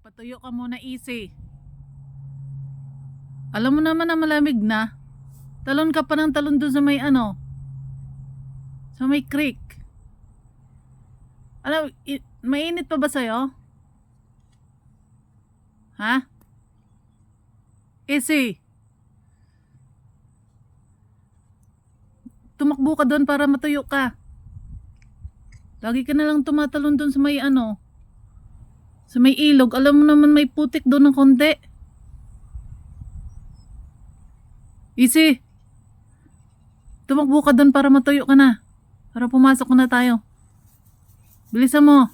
Patuyo ka muna, easy. Alam mo naman na malamig na. Talon ka pa ng talon doon sa may sa may creek. Alam, mainit pa ba sa'yo? Ha? Easy. Tumakbo ka doon para matuyo ka. Lagi ka na lang tumatalon doon sa may sa may ilog. Alam mo naman may putik doon ng konti. Easy. Tumakbo ka doon para matuyo ka na. Para pumasok na tayo. Bilisan mo.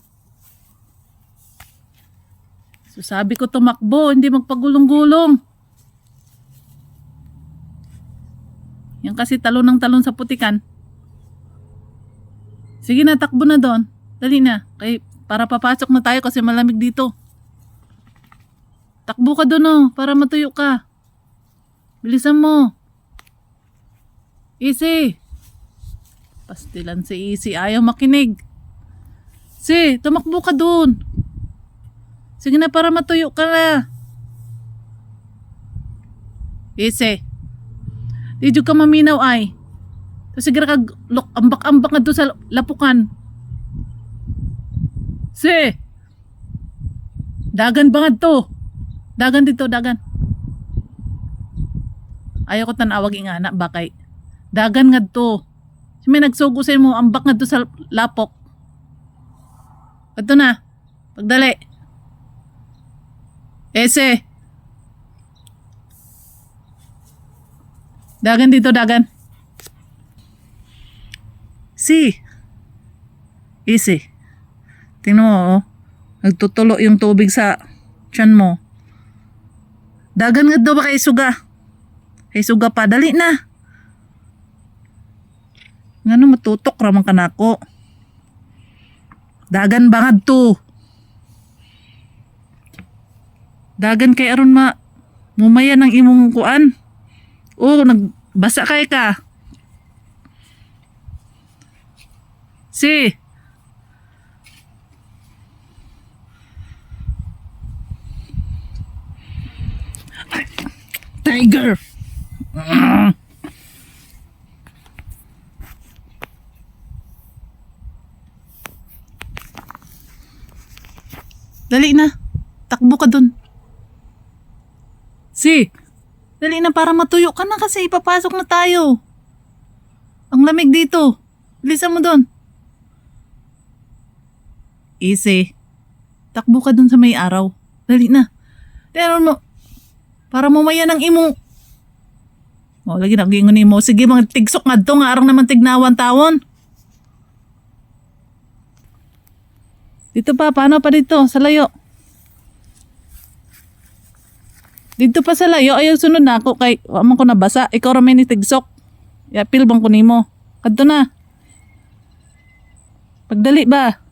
So sabi ko tumakbo, hindi magpagulong-gulong. Yan kasi talon ng talon sa putikan. Sige na, takbo na doon. Dali na. Para papasok na tayo kasi malamig dito. Takbo ka doon para matuyo ka. Bilisan mo. Easy. Pastilan si Easy. Ayaw makinig. Si, tumakbo ka doon. Sige na para matuyo ka na. Easy. Di ka maminaw ay. Sige ka ambak-ambak nga doon sa lapukan. Si. Dagan ba nga to? Dagan dito, dagan. Ayaw ko tanawag nga na bakay. Dagan nga to. May nagsugusin mo, ambak nga doon sa lapok. Ito na. Pagdali. Ese. Dagan dito, dagan. Si. Easy. Tingnan mo, nagtutulo yung tubig sa tiyan mo. Dagan nga daw ba kay suga? Kay suga pa, dali na. Ngano matutok ramang kanako. Dagan bangad to. Dagan kay aron mumaya ng imong kuan. Nagbasa kay ka. Si. Tiger. Dali na. Takbo ka dun. Si. Dali na para matuyo ka na kasi ipapasok na tayo. Ang lamig dito. Bilisan mo dun. Easy. Takbo ka dun sa may araw. Dali na. Pero mo. Para mumaya ng imong. Lagi nagingon mo. Sige mga tigsok nga to. Nga arang naman tignawan tawon. Dito pa. Paano pa dito? Sa layo. Dito pa sa layo. Ayaw sunod na ako. Kay waman ko nabasa. Ikaw ramay ni tigsok. Yapil bang kunin mo. Kadto na. Pagdali ba?